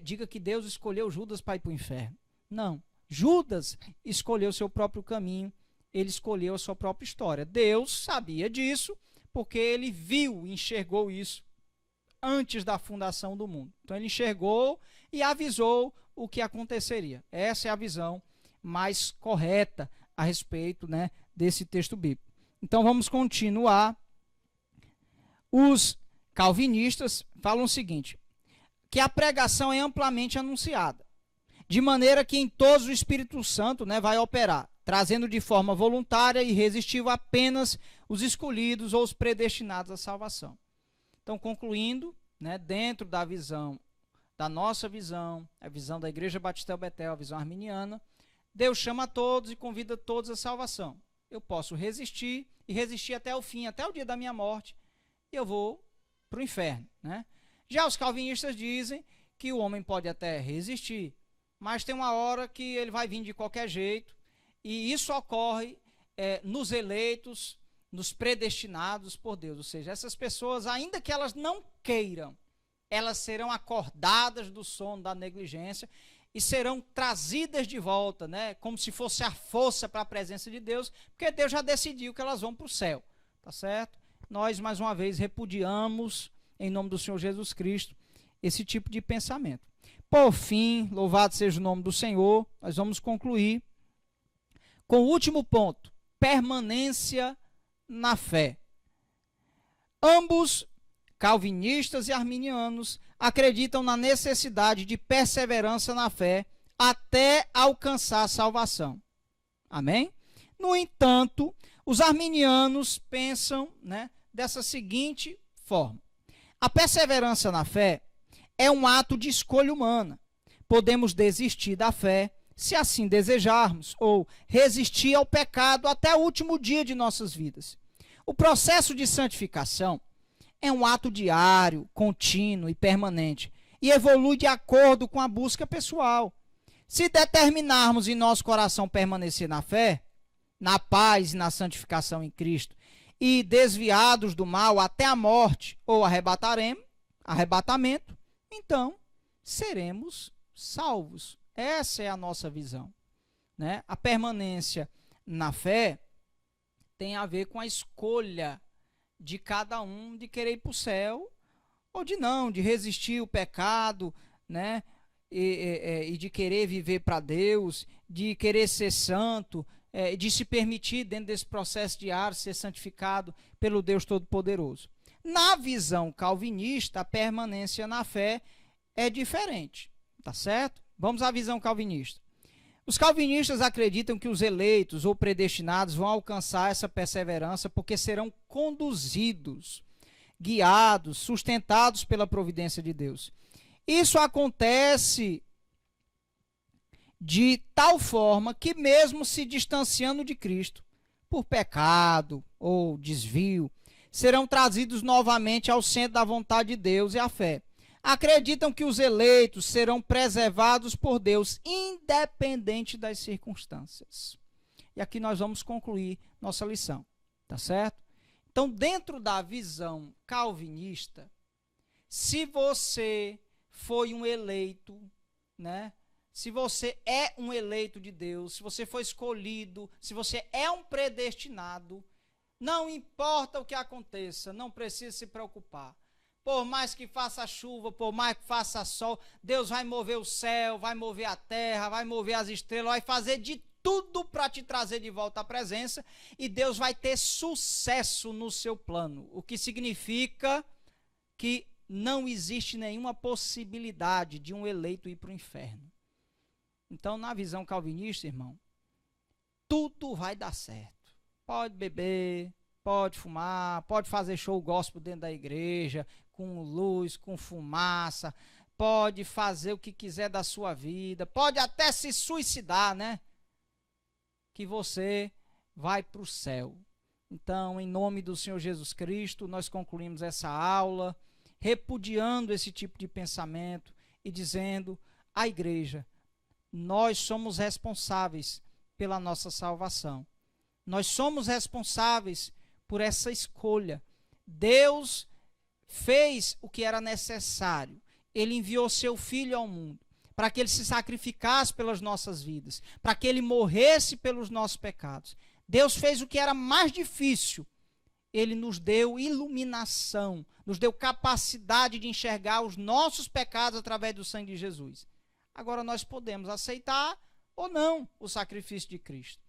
diga que Deus escolheu Judas para ir para o inferno. Não, Judas escolheu seu próprio caminho, ele escolheu a sua própria história. Deus sabia disso porque ele viu, enxergou isso antes da fundação do mundo. Então ele enxergou e avisou o que aconteceria. Essa é a visão mais correta a respeito, né, desse texto bíblico. Então vamos continuar. Os calvinistas falam o seguinte, que a pregação é amplamente anunciada, de maneira que em todos o Espírito Santo, né, vai operar, trazendo de forma voluntária e irresistível apenas os escolhidos ou os predestinados à salvação. Então, concluindo, né, dentro da visão, da nossa visão, a visão da Igreja Batista Betel, a visão arminiana, Deus chama a todos e convida todos à salvação. Eu posso resistir e resistir até o fim, até o dia da minha morte, e eu vou para o inferno, né? Já os calvinistas dizem que o homem pode até resistir, mas tem uma hora que ele vai vir de qualquer jeito, e isso ocorre nos eleitos, nos predestinados por Deus. Ou seja, essas pessoas, ainda que elas não queiram, elas serão acordadas do sono da negligência e serão trazidas de volta, né, como se fosse a força para a presença de Deus, porque Deus já decidiu que elas vão para o céu, tá certo? Nós, mais uma vez, repudiamos, em nome do Senhor Jesus Cristo, esse tipo de pensamento. Por fim, louvado seja o nome do Senhor, nós vamos concluir com o último ponto, permanência na fé. Ambos, calvinistas e arminianos, acreditam na necessidade de perseverança na fé até alcançar a salvação. Amém? No entanto, os arminianos pensam, né, dessa seguinte forma. A perseverança na fé é um ato de escolha humana. Podemos desistir da fé, se assim desejarmos, ou resistir ao pecado até o último dia de nossas vidas. O processo de santificação é um ato diário, contínuo e permanente, e evolui de acordo com a busca pessoal. Se determinarmos em nosso coração permanecer na fé, na paz e na santificação em Cristo, e desviados do mal até a morte ou arrebatamento, então seremos salvos. Essa é a nossa visão, né? A permanência na fé tem a ver com a escolha de cada um de querer ir para o céu ou de não, de resistir o pecado, né? E de querer viver para Deus, de querer ser santo, de se permitir, dentro desse processo diário, ser santificado pelo Deus Todo-Poderoso. Na visão calvinista, a permanência na fé é diferente, tá certo? Vamos à visão calvinista. Os calvinistas acreditam que os eleitos ou predestinados vão alcançar essa perseverança porque serão conduzidos, guiados, sustentados pela providência de Deus. Isso acontece de tal forma que, mesmo se distanciando de Cristo, por pecado ou desvio, serão trazidos novamente ao centro da vontade de Deus e à fé. Acreditam que os eleitos serão preservados por Deus, independente das circunstâncias. E aqui nós vamos concluir nossa lição, tá certo? Então, dentro da visão calvinista, se você foi um eleito, né? Se você é um eleito de Deus, se você foi escolhido, se você é um predestinado, não importa o que aconteça, não precisa se preocupar. Por mais que faça chuva, por mais que faça sol, Deus vai mover o céu, vai mover a terra, vai mover as estrelas, vai fazer de tudo para te trazer de volta à presença, e Deus vai ter sucesso no seu plano, o que significa que não existe nenhuma possibilidade de um eleito ir para o inferno. Então, na visão calvinista, irmão, tudo vai dar certo. Pode beber, pode fumar, pode fazer show gospel dentro da igreja, com luz, com fumaça, pode fazer o que quiser da sua vida, pode até se suicidar, né? Que você vai para o céu. Então, em nome do Senhor Jesus Cristo, nós concluímos essa aula, repudiando esse tipo de pensamento e dizendo à igreja: nós somos responsáveis pela nossa salvação. Nós somos responsáveis por essa escolha. Deus fez o que era necessário. Ele enviou seu Filho ao mundo para que ele se sacrificasse pelas nossas vidas, para que ele morresse pelos nossos pecados. Deus fez o que era mais difícil. Ele nos deu iluminação, nos deu capacidade de enxergar os nossos pecados através do sangue de Jesus. Agora nós podemos aceitar ou não o sacrifício de Cristo.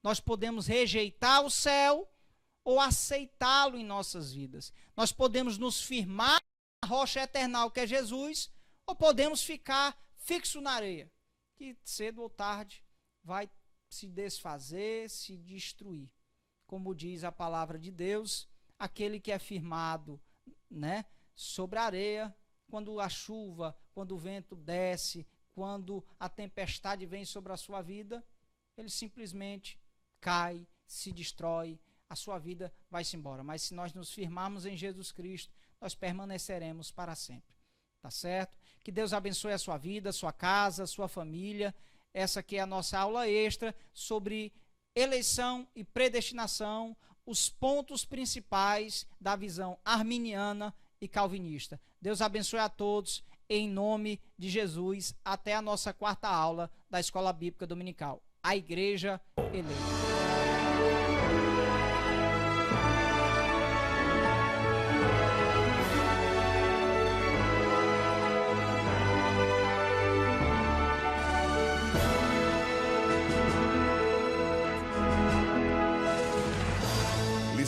Nós podemos rejeitar o céu ou aceitá-lo em nossas vidas. Nós podemos nos firmar na rocha eternal que é Jesus, ou podemos ficar fixo na areia, que cedo ou tarde vai se desfazer, se destruir. Como diz a palavra de Deus, aquele que é firmado, né, sobre a areia, quando a chuva, quando o vento desce, quando a tempestade vem sobre a sua vida, ele simplesmente cai, se destrói, a sua vida vai-se embora. Mas se nós nos firmarmos em Jesus Cristo, nós permaneceremos para sempre. Tá certo? Que Deus abençoe a sua vida, a sua casa, a sua família. Essa aqui é a nossa aula extra sobre eleição e predestinação, os pontos principais da visão arminiana e calvinista. Deus abençoe a todos, em nome de Jesus. Até a nossa quarta aula da Escola Bíblica Dominical. A Igreja Eleita.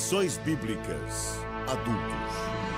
Lições Bíblicas Adultos.